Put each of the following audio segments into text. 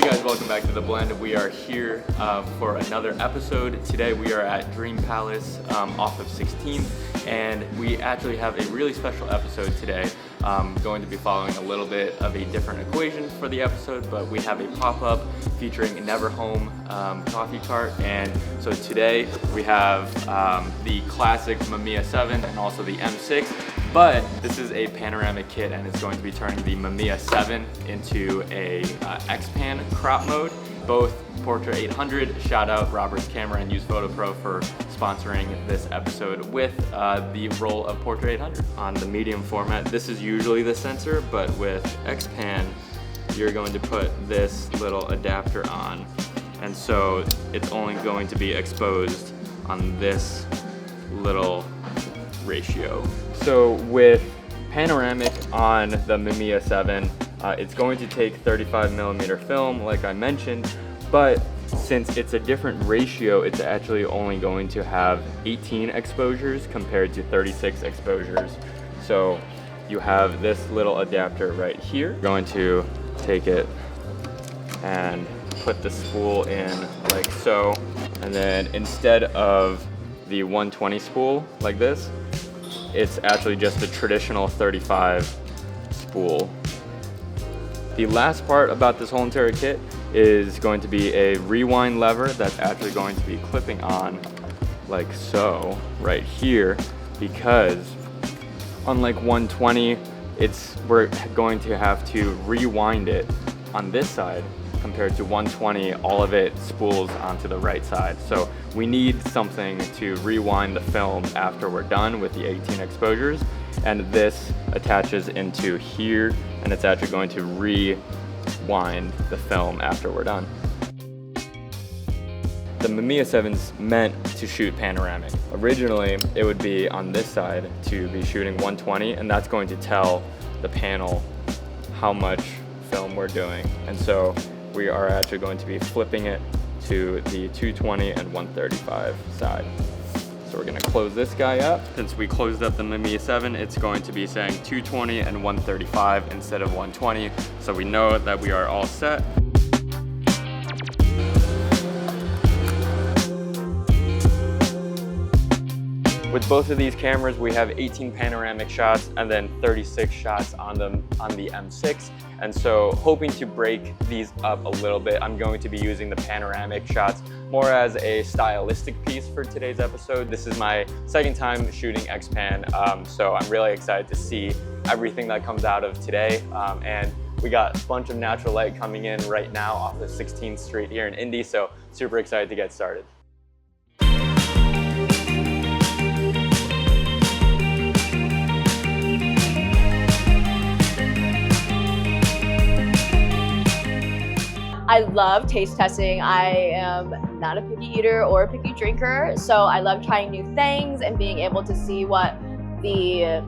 guys, welcome back to The Blend. We are here for another episode. Today we are at Dream Palace off of 16th, and we actually have a really special episode today. Going to be following a little bit of a different equation for the episode, but we have a pop-up featuring Never Home coffee cart, and so today we have the classic Mamiya 7 and also the M6. But this is a panoramic kit, and it's going to be turning the Mamiya 7 into a X-Pan crop mode. Both Portra 800, shout out Robert's Camera and Use Photo Pro for sponsoring this episode with the roll of Portra 800. On the medium format, this is usually the sensor, but with X-Pan, you're going to put this little adapter on. And so it's only going to be exposed on this little ratio. So with Panoramic on the Mamiya 7, it's going to take 35mm film, like I mentioned, but since it's a different ratio, it's actually only going to have 18 exposures compared to 36 exposures. So you have this little adapter right here. You're going to take it and put the spool in like so, and then instead of the 120 spool like this, it's actually just a traditional 35 spool. The last part about this whole entire kit is going to be a rewind lever that's actually going to be clipping on like so right here, because unlike 120, we're going to have to rewind it on this side. Compared to 120, all of it spools onto the right side. So we need something to rewind the film after we're done with the 18 exposures, and this attaches into here, and it's actually going to rewind the film after we're done. The Mamiya 7's meant to shoot panoramic. Originally, it would be on this side to be shooting 120, and that's going to tell the panel how much film we're doing. And so we are actually going to be flipping it to the 220 and 135 side. So we're gonna close this guy up. Since we closed up the Mamiya 7, it's going to be saying 220 and 135 instead of 120. So we know that we are all set. With both of these cameras, we have 18 panoramic shots and then 36 shots on the M6. And so hoping to break these up a little bit, I'm going to be using the panoramic shots more as a stylistic piece for today's episode. This is my second time shooting X-Pan, so I'm really excited to see everything that comes out of today. And we got a bunch of natural light coming in right now off of 16th Street here in Indy, so super excited to get started. I love taste testing. I am not a picky eater or a picky drinker, so I love trying new things and being able to see what the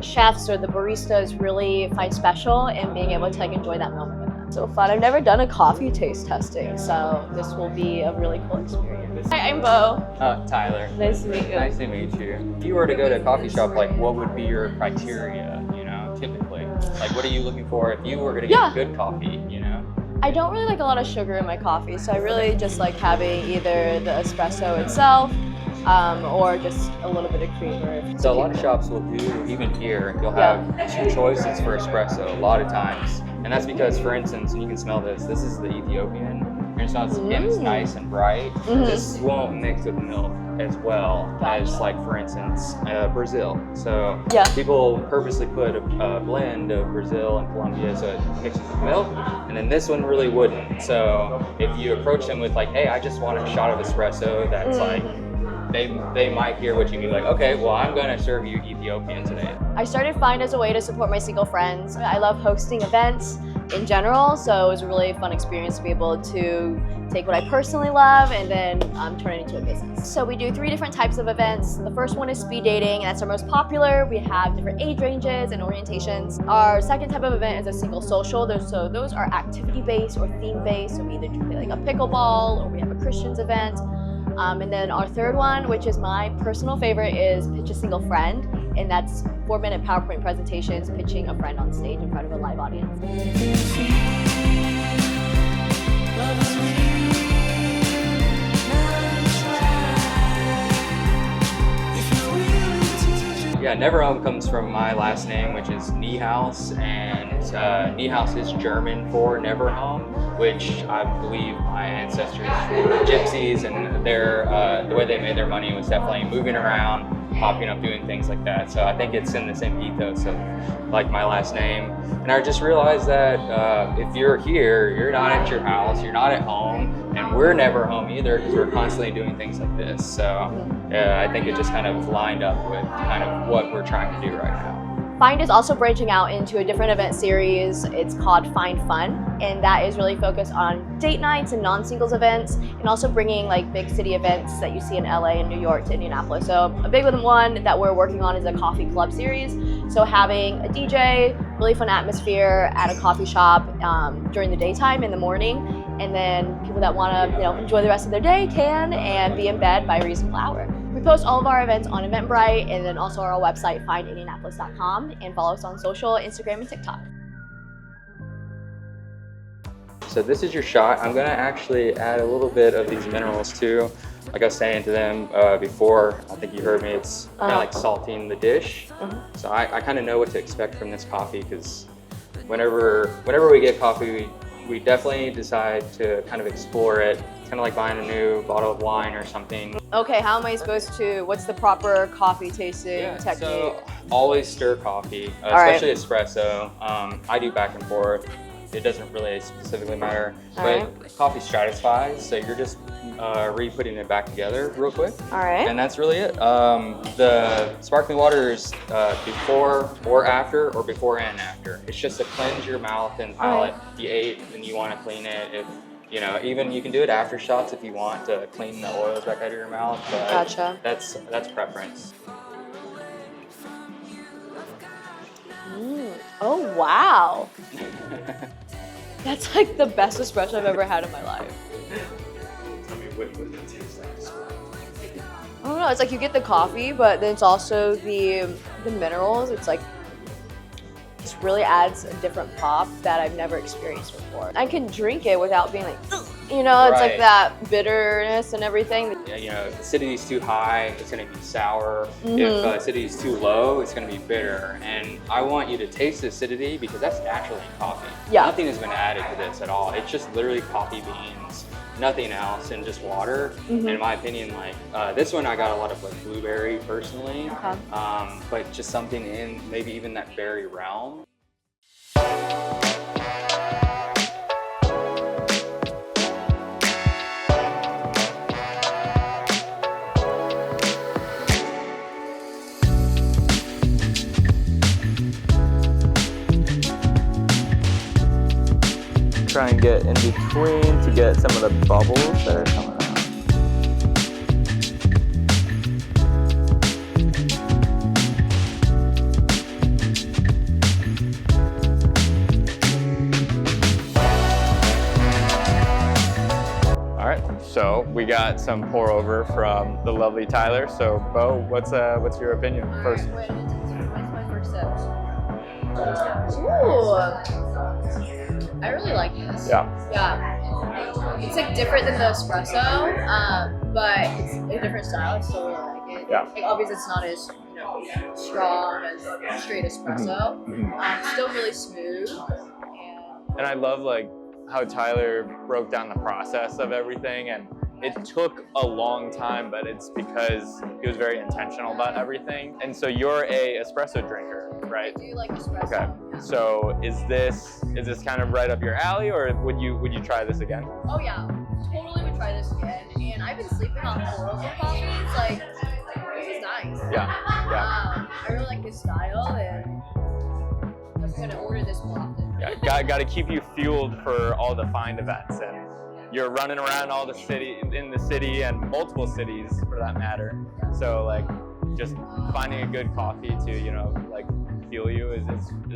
chefs or the baristas really find special, and being able to enjoy that moment with them. So fun. I've never done a coffee taste testing, so this will be a really cool experience. Hi, I'm Bo. Tyler. Nice to meet you. Nice to meet you. If you were to go to a coffee shop, like what would be your criteria, typically? Like what are you looking for if you were going to get good coffee, I don't really like a lot of sugar in my coffee, so I really just like having either the espresso itself or just a little bit of creamer. So a lot of shops will do, even here, you'll have two choices for espresso a lot of times. And that's because, for instance, and you can smell this is the Ethiopian. You're gonna smell it's nice and bright. This won't mix with milk as well as, like, for instance, Brazil. So people purposely put a blend of Brazil and Colombia so it mixes with milk, and then this one really wouldn't. So if you approach them with like, hey, I just want a shot of espresso, that's like, they might hear what you mean, like, okay, well, I'm gonna serve you Ethiopian today. I started Find as a way to support my single friends. I love hosting events in general, so it was a really fun experience to be able to take what I personally love and then turn it into a business. So we do 3 different types of events. The first one is speed dating, and that's our most popular. We have different age ranges and orientations. Our second type of event is a single social. So those are activity-based or theme-based. So we either do like a pickleball or we have a Christians event. And then our third one, which is my personal favorite, is Pitch a Single Friend. And that's 4-minute PowerPoint presentations pitching a friend on stage in front of a live audience. Yeah, Never Home comes from my last name, which is Niehaus, and Niehaus is German for never home, which I believe my ancestors were gypsies, and the way they made their money was definitely moving around, popping up, doing things like that. So I think it's in the same ethos of like my last name. And I just realized that if you're here, you're not at your house, you're not at home, and we're never home either because we're constantly doing things like this. So I think it just kind of lined up with kind of what we're trying to do right now. Find is also branching out into a different event series. It's called Find Fun, and that is really focused on date nights and non-singles events, and also bringing like big city events that you see in LA and New York to Indianapolis. So a big one that we're working on is a coffee club series. So having a DJ, really fun atmosphere at a coffee shop during the daytime in the morning, and then people that want to enjoy the rest of their day can, and be in bed by a reasonable hour. We post all of our events on Eventbrite, and then also our website, findindianapolis.com, and follow us on social, Instagram, and TikTok. So this is your shot. I'm gonna actually add a little bit of these minerals too. Like I was saying to them before, I think you heard me, it's kind of like salting the dish. So I kind of know what to expect from this coffee, because whenever we get coffee, we definitely decide to kind of explore it. It's kind of like buying a new bottle of wine or something. Okay, how am I supposed to, what's the proper coffee tasting technique? So always stir coffee, especially espresso. I do back and forth. It doesn't really specifically matter, but coffee stratifies, so you're just re-putting it back together real quick. All right. And that's really it. The sparkling water is before or after, or before and after. It's just to cleanse your mouth and palate. You ate and you want to clean it. If, even you can do it after shots if you want to clean the oils back out of your mouth. But Gotcha. That's preference. Oh, wow. That's like the best espresso I've ever had in my life. Tell me what it tastes like. I don't know, it's like you get the coffee, but then it's also the minerals. It's like, it really adds a different pop that I've never experienced before. I can drink it without being like, it's like that bitterness and everything. Yeah, if acidity is too high, it's going to be sour. If acidity is too low, it's going to be bitter. And I want you to taste the acidity because that's naturally in coffee. Yeah. Nothing has been added to this at all. It's just literally coffee beans, nothing else, and just water. In my opinion, like this one, I got a lot of like blueberry personally, but just something in maybe even that berry realm. Try and get in between to get some of the bubbles that are coming out. All right, so we got some pour over from the lovely Tyler. So Bo, what's your opinion first? What's my first sip? Ooh. I really like this. Yeah. It's like different than the espresso, but it's a different style. I still really like it. Yeah. Like, obviously, it's not as strong as straight espresso. Still really smooth. And I love like how Tyler broke down the process of everything, and it took a long time, but it's because he was very intentional about everything. And so you're a espresso drinker, right? I do like espresso. Okay. So is this kind of right up your alley, or would you try this again? Oh yeah, totally would try this again. And I've been sleeping on Pourover coffees. Like, this is nice. Yeah. I really like his style, and I'm gonna order this more often. Yeah, got to keep you fueled for all the Find events, and you're running around all the city and multiple cities for that matter. So like, just finding a good coffee to like fuel you is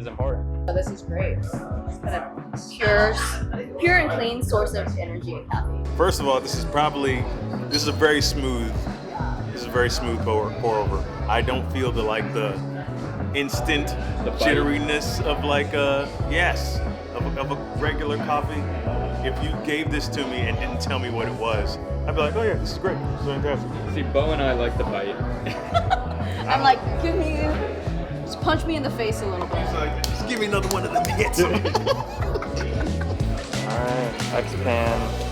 important. Oh, this is great. It's kind of pure and clean source of energy and caffeine. First of all, this is a very smooth. This is a very smooth pour over. I don't feel the instant jitteriness of of a regular coffee. if you gave this to me and didn't tell me what it was, I'd be like, oh yeah, this is great. This is fantastic. See, Bo and I like the bite. I'm like, just punch me in the face a little bit. He's like, just give me another one of them hits. All right, X-Pan.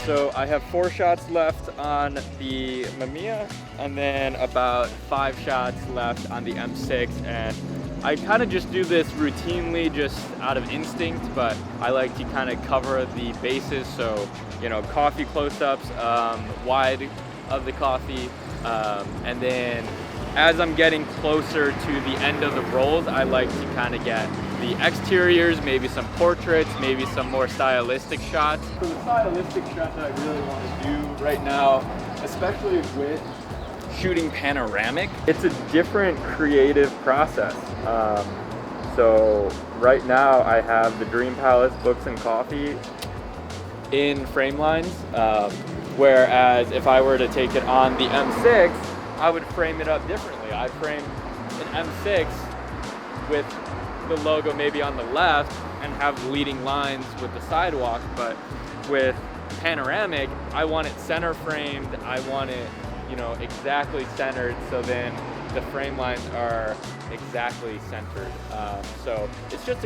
So I have 4 shots left on the Mamiya and then about 5 shots left on the M6, and I kind of just do this routinely just out of instinct, but I like to kind of cover the bases. So, you know, coffee close-ups, wide of the coffee, and then as I'm getting closer to the end of the rolls, I like to kind of get the exteriors, maybe some portraits, maybe some more stylistic shots. So the stylistic shots that I really want to do right now, especially with shooting panoramic, it's a different creative process. So right now I have the Dream Palace Books and Coffee in frame lines, whereas if I were to take it on the M6, I would frame it up differently. I'd frame an M6 with the logo maybe on the left and have leading lines with the sidewalk, but with panoramic, I want it center framed. I want it, you know, exactly centered, so then the frame lines are exactly centered. So it's just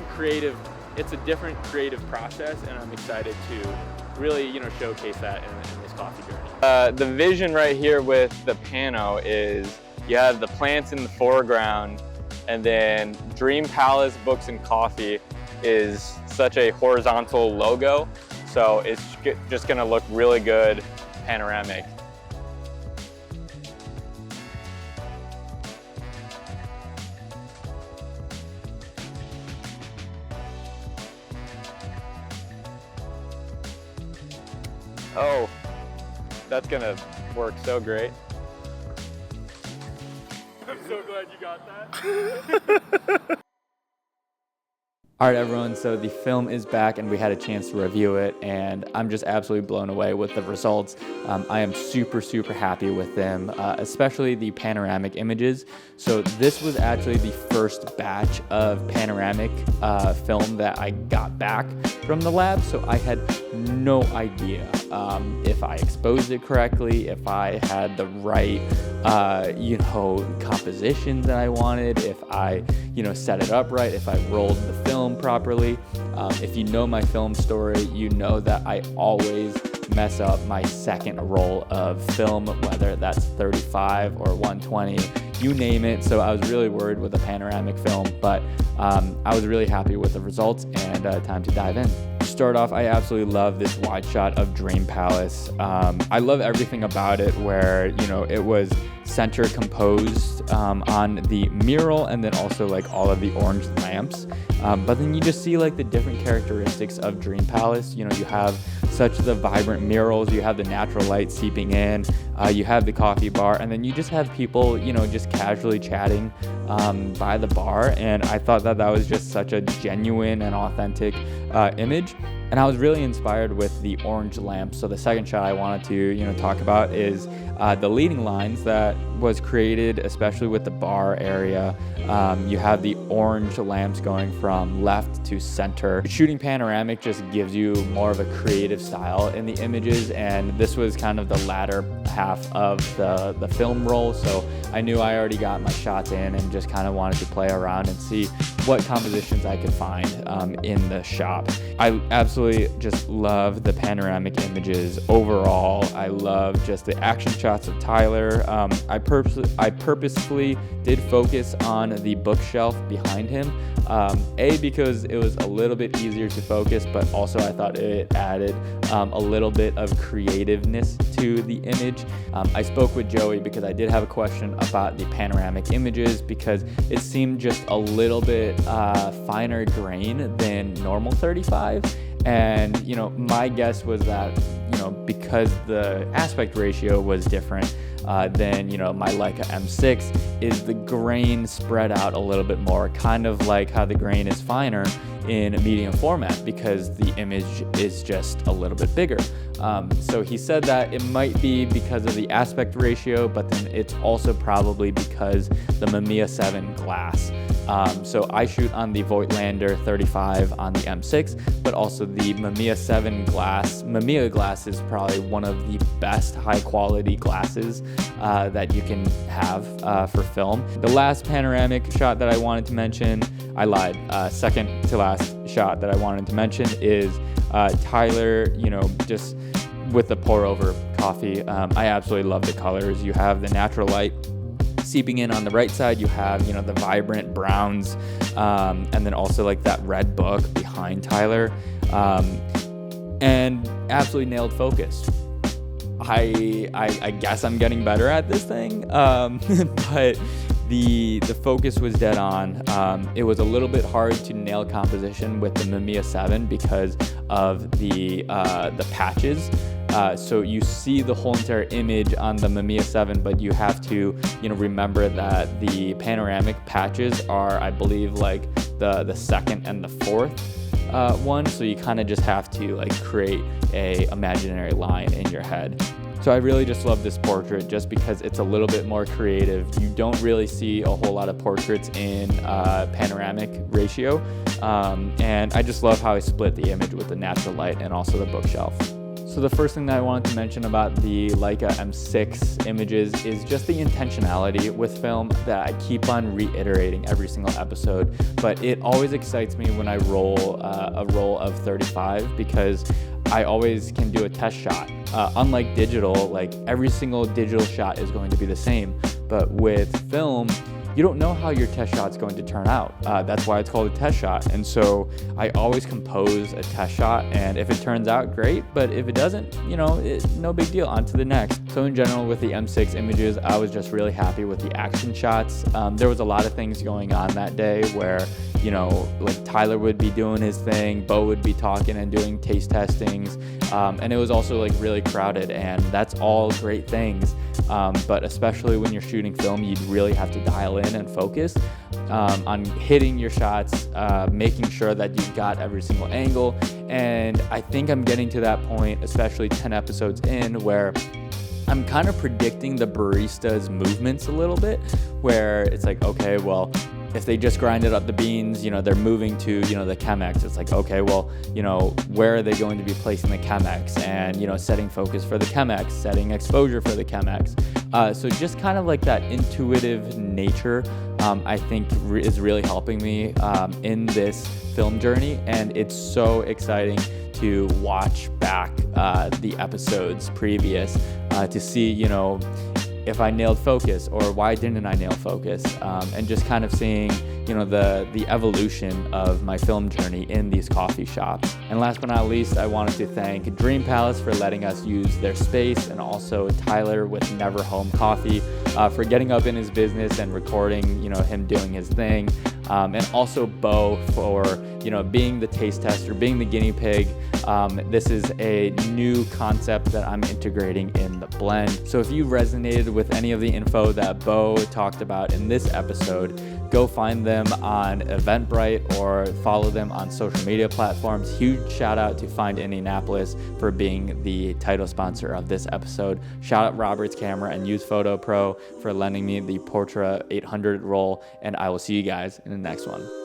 it's a different creative process, and I'm excited to really, you know, showcase that in this coffee journey. The vision right here with the pano is you have the plants in the foreground, and then Dream Palace Books and Coffee is such a horizontal logo, so it's just gonna look really good panoramic. Oh, that's gonna work so great. I'm so glad you got that. All right, everyone, so the film is back and we had a chance to review it, and I'm just absolutely blown away with the results. I am super, super happy with them, especially the panoramic images. So this was actually the first batch of panoramic film that I got back from the lab, so I had no idea if I exposed it correctly, if I had the right, you know, compositions that I wanted, if I, you know, set it up right, if I rolled the film properly. If you know my film story, you know that I always mess up my second roll of film, whether that's 35 or 120, you name it. So I was really worried with the panoramic film, but I was really happy with the results, and time to dive in. To start off, I absolutely love this wide shot of Dream Palace. I love everything about it, where, you know, it was center composed on the mural, and then also like all of the orange lamps. But then you just see like the different characteristics of Dream Palace. You know, you have such the vibrant murals, you have the natural light seeping in, you have the coffee bar, and then you just have people, you know, just casually chatting by the bar. And I thought that that was just such a genuine and authentic image. And I was really inspired with the orange lamps. So the second shot I wanted to, you know, talk about is the leading lines that was created, especially with the bar area. You have the orange lamps going from left to center. Shooting panoramic just gives you more of a creative style in the images, and this was kind of the latter half of the film roll, so I knew I already got my shots in and just kind of wanted to play around and see what compositions I could find in the shop. I absolutely just love the panoramic images overall. I love just the action shots of Tyler. I purposefully did focus on the bookshelf behind him, because it was a little bit easier to focus, but also I thought it added a little bit of creativeness to the image. I spoke with Joey because I did have a question about the panoramic images, because it seemed just a little bit finer grain than normal 35. And, you know, my guess was that, you know, because the aspect ratio was different, than, you know, my Leica M6 is the grain spread out a little bit more, kind of like how the grain is finer in a medium format because the image is just a little bit bigger. So he said that it might be because of the aspect ratio, but then it's also probably because the Mamiya 7 glass. So I shoot on the Voigtlander 35 on the M6, but also the Mamiya 7 glass. Mamiya glass is probably one of the best high quality glasses that you can have for film. The last panoramic shot that I wanted to mention, I lied, second to last shot that I wanted to mention is Tyler, you know, just with the Pourover coffee. I absolutely love the colors. You have the natural light seeping in on the right side, you have, you know, the vibrant browns, and then also like that red book behind Tyler, and absolutely nailed focus. I guess I'm getting better at this thing, but the focus was dead on. It was a little bit hard to nail composition with the Mamiya 7 because of the patches. So you see the whole entire image on the Mamiya 7, but you have to, you know, remember that the panoramic patches are, I believe, like the second and the fourth one. So you kind of just have to like create a imaginary line in your head. So I really just love this portrait just because it's a little bit more creative. You don't really see a whole lot of portraits in panoramic ratio. And I just love how I split the image with the natural light and also the bookshelf. So the first thing that I wanted to mention about the Leica M6 images is just the intentionality with film that I keep on reiterating every single episode, but it always excites me when I roll a roll of 35 because I always can do a test shot. Unlike digital, like every single digital shot is going to be the same, but with film, you don't know how your test shot's going to turn out. That's why it's called a test shot. And so I always compose a test shot, and if it turns out, great, but if it doesn't, you know, no big deal, on to the next. So in general, with the M6 images, I was just really happy with the action shots. There was a lot of things going on that day where, you know, like Tyler would be doing his thing, Bo would be talking and doing taste testings, and it was also like really crowded, and that's all great things. But especially when you're shooting film, you really have to dial in and focus on hitting your shots, making sure that you've got every single angle. And I think I'm getting to that point, especially 10 episodes in, where I'm kind of predicting the barista's movements a little bit, where it's like, okay, well, if they just grinded up the beans, you know, they're moving to, you know, the Chemex. It's like, okay, well, you know, where are they going to be placing the Chemex? And, you know, setting focus for the Chemex, setting exposure for the Chemex. So just kind of like that intuitive nature, I think is really helping me in this film journey. And it's so exciting to watch back the episodes previous to see, you know, if I nailed focus or why didn't I nail focus, and just kind of seeing, you know, the evolution of my film journey in these coffee shops. And last but not least, I wanted to thank Dream Palace for letting us use their space, and also Tyler with Never Home Coffee for getting up in his business and recording, you know, him doing his thing, and also Bo for, you know, being the taste tester, being the guinea pig. This is a new concept that I'm integrating in the blend. So if you resonated with any of the info that Bo talked about in this episode, go find them on Eventbrite or follow them on social media platforms. Huge shout out to Find Indianapolis for being the title sponsor of this episode. Shout out Robert's Camera and Use Photo Pro for lending me the Portra 800 roll, and I will see you guys in the next one.